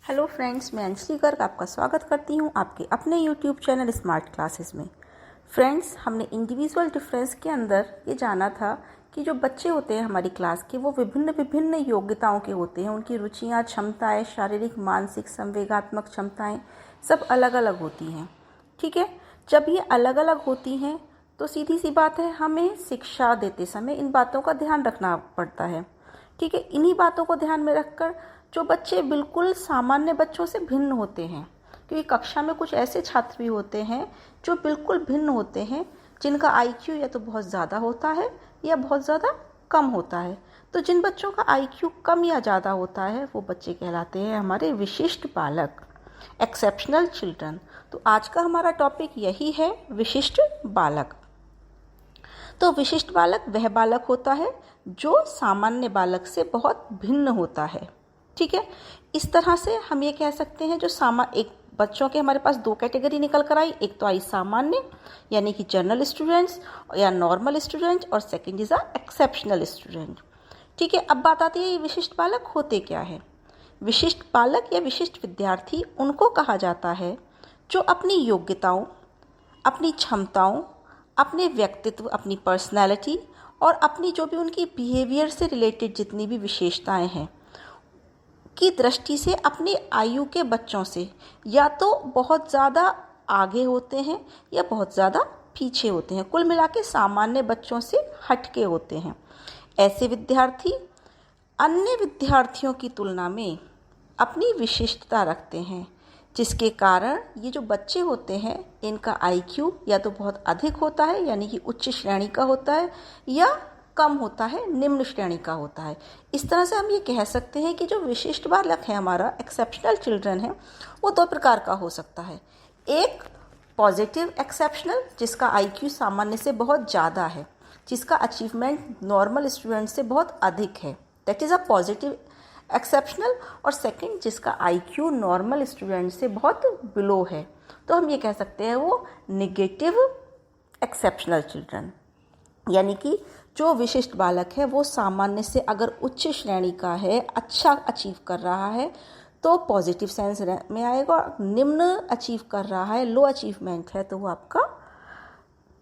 Hello friends, मैं अंजलि गर्ग आपका स्वागत करती हूँ आपके अपने यूट्यूब चैनल स्मार्ट क्लासेस में। फ्रेंड्स, हमने इंडिविजुअल डिफरेंस के अंदर ये जाना था कि जो बच्चे होते हैं हमारी क्लास के वो विभिन्न विभिन्न योग्यताओं के होते हैं। उनकी रुचियाँ, क्षमताएं, शारीरिक, मानसिक, संवेगात्मक क्षमताएं सब अलग अलग होती हैं। ठीक है, जब ये अलग अलग होती हैं तो सीधी सी बात है, हमें शिक्षा देते समय इन बातों का ध्यान रखना पड़ता है। ठीक है, इन्हीं बातों को ध्यान में रखकर जो बच्चे बिल्कुल सामान्य बच्चों से भिन्न होते हैं, क्योंकि कक्षा में कुछ ऐसे छात्र भी होते हैं जो बिल्कुल भिन्न होते हैं, जिनका आईक्यू या तो बहुत ज़्यादा होता है या बहुत ज़्यादा कम होता है। तो जिन बच्चों का आईक्यू कम या ज़्यादा होता है वो बच्चे कहलाते हैं हमारे विशिष्ट बालक, एक्सेप्शनल चिल्ड्रन। तो आज का हमारा टॉपिक यही है, विशिष्ट बालक। तो विशिष्ट बालक वह बालक होता है जो सामान्य बालक से बहुत भिन्न होता है। ठीक है, इस तरह से हम ये कह सकते हैं जो एक बच्चों के हमारे पास दो कैटेगरी निकल कर आई। एक तो आई सामान्य यानी कि जनरल स्टूडेंट्स या नॉर्मल स्टूडेंट, और second is a exceptional student. ठीक है, अब बात आती है ये विशिष्ट बालक होते क्या है। विशिष्ट बालक या विशिष्ट विद्यार्थी उनको कहा जाता है जो अपनी योग्यताओं, अपनी क्षमताओं, अपने व्यक्तित्व, अपनी पर्सनैलिटी और अपनी जो भी उनकी बिहेवियर से रिलेटेड जितनी भी विशेषताएं हैं की दृष्टि से अपनी आयु के बच्चों से या तो बहुत ज़्यादा आगे होते हैं या बहुत ज़्यादा पीछे होते हैं। कुल मिला के सामान्य बच्चों से हटके होते हैं। ऐसे विद्यार्थी अन्य विद्यार्थियों की तुलना में अपनी विशिष्टता रखते हैं, जिसके कारण ये जो बच्चे होते हैं इनका आईक्यू या तो बहुत अधिक होता है यानी कि उच्च श्रेणी का होता है, या कम होता है, निम्न श्रेणी का होता है। इस तरह से हम ये कह सकते हैं कि जो विशिष्ट बालक है हमारा, एक्सेप्शनल चिल्ड्रन है, वो दो प्रकार का हो सकता है। एक पॉजिटिव एक्सेप्शनल, जिसका आईक्यू सामान्य से बहुत ज़्यादा है, जिसका अचीवमेंट नॉर्मल स्टूडेंट से बहुत अधिक है, that is a positive exceptional. और सेकंड, जिसका आईक्यू नॉर्मल स्टूडेंट से बहुत बिलो है, तो हम ये कह सकते हैं वो नेगेटिव एक्सेप्शनल चिल्ड्रन। यानी कि जो विशिष्ट बालक है वो सामान्य से अगर उच्च श्रेणी का है, अच्छा अचीव कर रहा है, तो पॉजिटिव सेंस में आएगा, और निम्न अचीव कर रहा है, लो अचीवमेंट है, तो वो आपका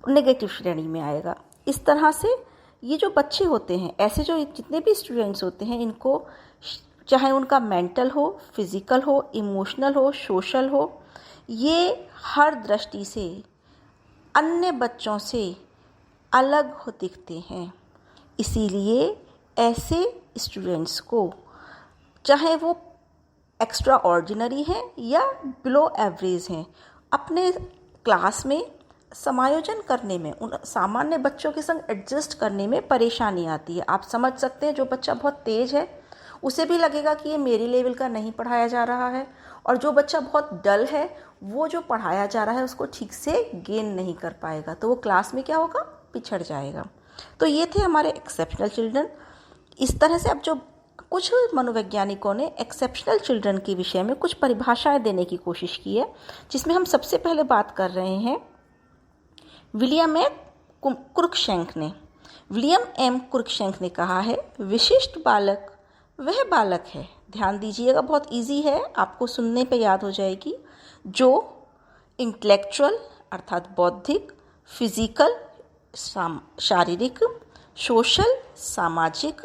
नेगेटिव श्रेणी में आएगा। इस तरह से ये जो बच्चे होते हैं, ऐसे जो जितने भी स्टूडेंट्स होते हैं, इनको चाहे उनका मेंटल हो, फिजिकल हो, इमोशनल हो, सोशल हो, ये हर दृष्टि से अन्य बच्चों से अलग हो दिखते हैं। इसीलिए ऐसे स्टूडेंट्स को, चाहे वो एक्स्ट्रा ऑर्डिनरी हैं या बिलो एवरेज हैं, अपने क्लास में समायोजन करने में, उन सामान्य बच्चों के संग एडजस्ट करने में परेशानी आती है। आप समझ सकते हैं, जो बच्चा बहुत तेज है उसे भी लगेगा कि ये मेरी लेवल का नहीं पढ़ाया जा रहा है, और जो बच्चा बहुत डल है वो जो पढ़ाया जा रहा है उसको ठीक से गेन नहीं कर पाएगा, तो वो क्लास में क्या होगा, पिछड़ जाएगा। तो ये थे हमारे एक्सेप्शनल चिल्ड्रन। इस तरह से अब जो कुछ मनोवैज्ञानिकों ने एक्सेप्शनल चिल्ड्रन के विषय में कुछ परिभाषाएं देने की कोशिश की है, जिसमें हम सबसे पहले बात कर रहे हैं विलियम एम क्रुइकशैंक ने। विलियम एम क्रुइकशैंक ने कहा है, विशिष्ट बालक वह बालक है, ध्यान दीजिएगा बहुत इजी है, आपको सुनने पे याद हो जाएगी, जो इंटेलेक्चुअल अर्थात बौद्धिक, फिजिकल शारीरिक, सोशल सामाजिक,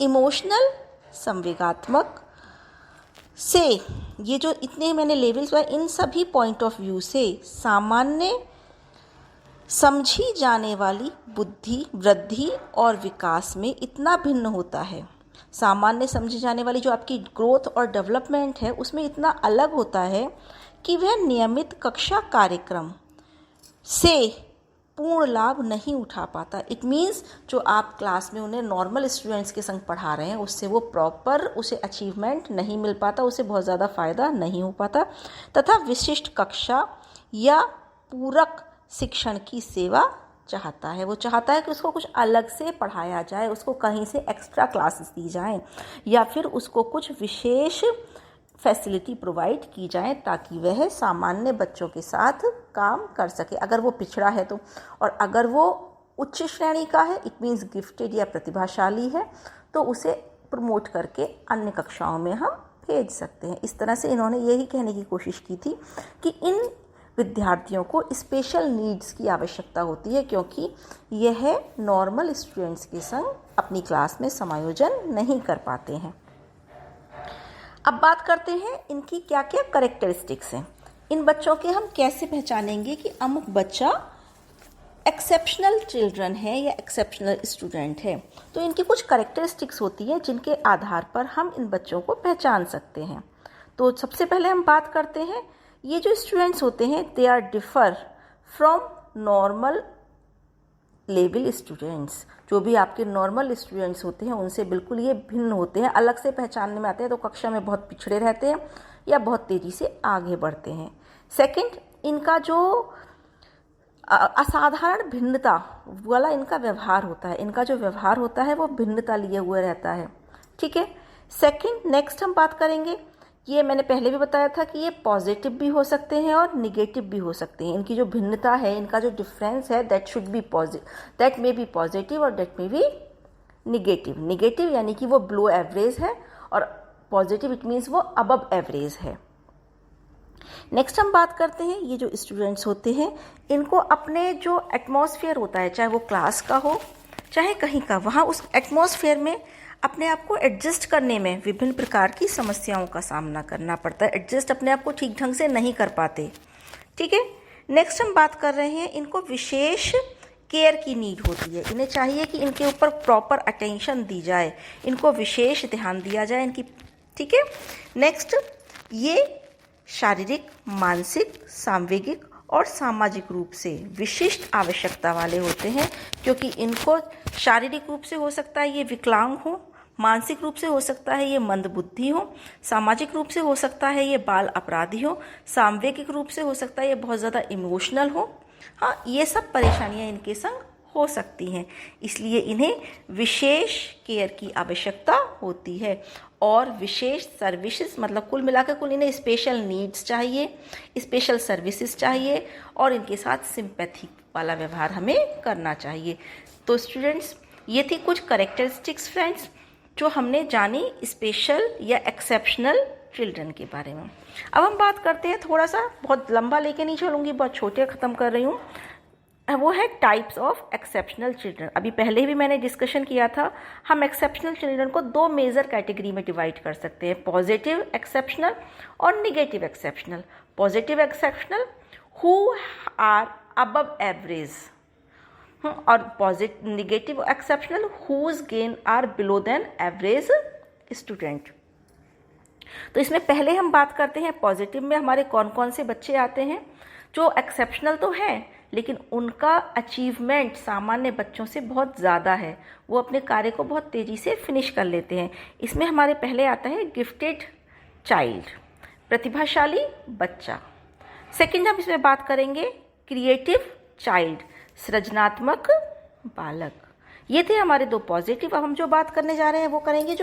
इमोशनल संवेगात्मक से, ये जो इतने मैंने लेवल्स हुआ, इन सभी पॉइंट ऑफ व्यू से सामान्य समझी जाने वाली बुद्धि, वृद्धि और विकास में इतना भिन्न होता है। सामान्य समझी जाने वाली जो आपकी ग्रोथ और डेवलपमेंट है उसमें इतना अलग होता है कि वह नियमित कक्षा कार्यक्रम से पूर्ण लाभ नहीं उठा पाता। इट मीन्स जो आप क्लास में उन्हें नॉर्मल स्टूडेंट्स के संग पढ़ा रहे हैं उससे वो प्रॉपर उसे अचीवमेंट नहीं मिल पाता, उसे बहुत ज़्यादा फ़ायदा नहीं हो पाता, तथा विशिष्ट कक्षा या पूरक शिक्षण की सेवा चाहता है। वो चाहता है कि उसको कुछ अलग से पढ़ाया जाए, उसको कहीं से एक्स्ट्रा क्लासेस दी जाएं, या फिर उसको कुछ विशेष फैसिलिटी प्रोवाइड की जाए ताकि वह सामान्य बच्चों के साथ काम कर सके, अगर वो पिछड़ा है तो। और अगर वो उच्च श्रेणी का है, इट मीन्स गिफ्टेड या प्रतिभाशाली है, तो उसे प्रमोट करके अन्य कक्षाओं में हम भेज सकते हैं। इस तरह से इन्होंने यही कहने की कोशिश की थी कि इन विद्यार्थियों को स्पेशल नीड्स की आवश्यकता होती है, क्योंकि यह नॉर्मल स्टूडेंट्स के संग अपनी क्लास में समायोजन नहीं कर पाते हैं। अब बात करते हैं इनकी क्या क्या कैरेक्टरिस्टिक्स हैं। इन बच्चों के हम कैसे पहचानेंगे कि अमुक बच्चा एक्सेप्शनल चिल्ड्रन है या एक्सेप्शनल स्टूडेंट है। तो इनकी कुछ कैरेक्टरिस्टिक्स होती हैं जिनके आधार पर हम इन बच्चों को पहचान सकते हैं। तो सबसे पहले हम बात करते हैं, ये जो स्टूडेंट्स होते हैं they are differ from normal level students. जो भी आपके नॉर्मल स्टूडेंट्स होते हैं उनसे बिल्कुल ये भिन्न होते हैं, अलग से पहचानने में आते हैं। तो कक्षा में बहुत पिछड़े रहते हैं या बहुत तेज़ी से आगे बढ़ते हैं। सेकंड, इनका जो असाधारण भिन्नता वाला इनका व्यवहार होता है। इनका जो व्यवहार होता है वो भिन्नता लिए हुए रहता है। ठीक है। सेकंड, नेक्स्ट हम बात करेंगे, ये मैंने पहले भी बताया था कि ये पॉजिटिव भी हो सकते हैं और निगेटिव भी हो सकते हैं। इनकी जो भिन्नता है, इनका जो डिफरेंस है, दैट मे बी पॉजिटिव और that may be negative. Negative यानी कि वो बिलो एवरेज है और पॉजिटिव इट मीन्स वो अबव एवरेज है। नेक्स्ट हम बात करते हैं, ये जो स्टूडेंट्स होते हैं इनको अपने जो एटमॉस्फेयर होता है, चाहे वो क्लास का हो चाहे कहीं का, वहाँ उस एटमॉस्फेयर में अपने आप को एडजस्ट करने में विभिन्न प्रकार की समस्याओं का सामना करना पड़ता है। एडजस्ट अपने आप को ठीक ढंग से नहीं कर पाते। ठीक है। नेक्स्ट हम बात कर रहे हैं, इनको विशेष केयर की नीड होती है। इन्हें चाहिए कि इनके ऊपर प्रॉपर अटेंशन दी जाए, इनको विशेष ध्यान दिया जाए इनकी। ठीक है। नेक्स्ट, ये शारीरिक, मानसिक, सांवेगिक और सामाजिक रूप से विशिष्ट आवश्यकता वाले होते हैं, क्योंकि इनको शारीरिक रूप से हो सकता है ये विकलांग हो, मानसिक रूप से हो सकता है ये मंदबुद्धि हो, सामाजिक रूप से हो सकता है ये बाल अपराधी हो, सांवेगिक रूप से हो सकता है ये बहुत ज़्यादा इमोशनल हो। हाँ, ये सब परेशानियाँ इनके संग हो सकती हैं, इसलिए इन्हें विशेष केयर की आवश्यकता होती है और विशेष सर्विसेज, मतलब कुल मिलाकर कुल इन्हें स्पेशल नीड्स चाहिए, स्पेशल सर्विसेज चाहिए और इनके साथ सिंपैथी वाला व्यवहार हमें करना चाहिए। तो स्टूडेंट्स, ये थी कुछ कैरेक्टरिस्टिक्स फ्रेंड्स जो हमने जानी स्पेशल या एक्सेप्शनल चिल्ड्रन के बारे में। अब हम बात करते हैं, थोड़ा सा बहुत लंबा लेके नहीं चलूँगी, बहुत छोटे ख़त्म कर रही हूँ, वो है टाइप्स ऑफ एक्सेप्शनल चिल्ड्रन। अभी पहले भी मैंने डिस्कशन किया था, हम एक्सेप्शनल चिल्ड्रन को दो मेजर कैटेगरी में डिवाइड कर सकते हैं, पॉजिटिव एक्सेप्शनल और negative exceptional. Positive exceptional who are above average और negative exceptional whose gain are below than average student. तो इसमें पहले हम बात करते हैं पॉजिटिव में हमारे कौन कौन से बच्चे आते हैं जो एक्सेप्शनल तो हैं लेकिन उनका अचीवमेंट सामान्य बच्चों से बहुत ज़्यादा है, वो अपने कार्य को बहुत तेज़ी से फिनिश कर लेते हैं। इसमें हमारे पहले आता है गिफ्टेड चाइल्ड, प्रतिभाशाली बच्चा। सेकंड हम इसमें बात करेंगे क्रिएटिव चाइल्ड, सृजनात्मक बालक। ये थे हमारे दो पॉजिटिव। अब हम जो बात करने जा रहे हैं वो करेंगे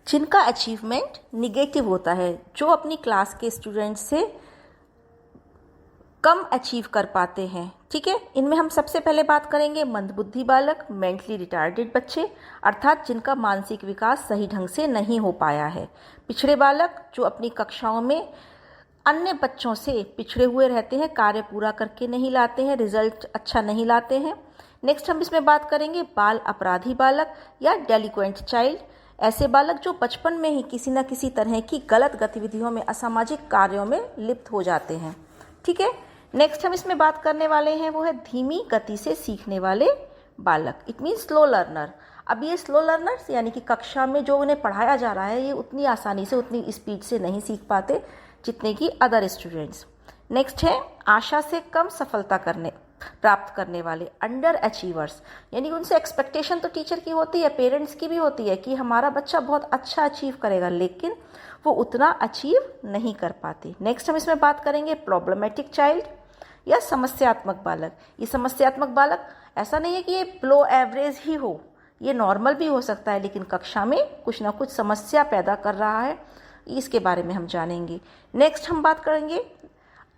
जिनका अचीवमेंट निगेटिव होता है, जो अपनी क्लास के स्टूडेंट से कम अचीव कर पाते हैं। ठीक है। इनमें हम सबसे पहले बात करेंगे मंदबुद्धि बालक, मेंटली रिटार्डेड बच्चे, अर्थात जिनका मानसिक विकास सही ढंग से नहीं हो पाया है। पिछड़े बालक, जो अपनी कक्षाओं में अन्य बच्चों से पिछड़े हुए रहते हैं, कार्य पूरा करके नहीं लाते हैं, रिजल्ट अच्छा नहीं लाते हैं। नेक्स्ट हम इसमें बात करेंगे बाल अपराधी बालक या डेलिक्वेंट चाइल्ड, ऐसे बालक जो बचपन में ही किसी न किसी तरह की गलत गतिविधियों में, असामाजिक कार्यों में लिप्त हो जाते हैं। ठीक है। नेक्स्ट हम इसमें बात करने वाले हैं वो है धीमी गति से सीखने वाले बालक, इट मीन्स स्लो लर्नर। अब ये स्लो लर्नर्स यानी कि कक्षा में जो उन्हें पढ़ाया जा रहा है ये उतनी आसानी से, उतनी स्पीड से नहीं सीख पाते जितने कि अदर स्टूडेंट्स। नेक्स्ट है आशा से कम सफलता प्राप्त करने वाले अंडर अचीवर्स, यानी उनसे एक्सपेक्टेशन तो टीचर की होती है, पेरेंट्स की भी होती है कि हमारा बच्चा बहुत अच्छा अचीव करेगा, लेकिन वो उतना अचीव नहीं कर पाते। नेक्स्ट हम इसमें बात करेंगे प्रॉब्लमेटिक चाइल्ड या समस्यात्मक बालक। ये समस्यात्मक बालक ऐसा नहीं है कि ये बिलो एवरेज ही हो, ये नॉर्मल भी हो सकता है लेकिन कक्षा में कुछ ना कुछ समस्या पैदा कर रहा है, इसके बारे में हम जानेंगे। नेक्स्ट हम बात करेंगे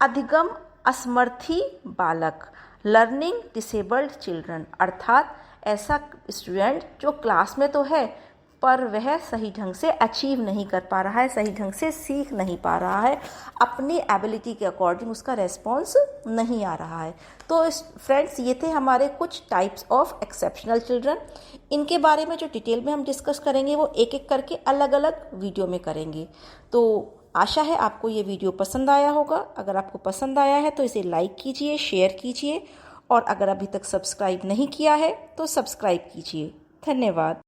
अधिगम असमर्थी बालक, लर्निंग डिसेबल्ड चिल्ड्रन, अर्थात ऐसा स्टूडेंट जो क्लास में तो है पर वह सही ढंग से अचीव नहीं कर पा रहा है, सही ढंग से सीख नहीं पा रहा है, अपनी एबिलिटी के अकॉर्डिंग उसका रेस्पॉन्स नहीं आ रहा है। तो फ्रेंड्स, ये थे हमारे कुछ टाइप्स ऑफ एक्सेप्शनल चिल्ड्रन। इनके बारे में जो डिटेल में हम डिस्कस करेंगे वो एक एक करके अलग अलग वीडियो में करेंगे। तो आशा है आपको ये वीडियो पसंद आया होगा। अगर आपको पसंद आया है तो इसे लाइक कीजिए, शेयर कीजिए, और अगर अभी तक सब्सक्राइब नहीं किया है तो सब्सक्राइब कीजिए। धन्यवाद।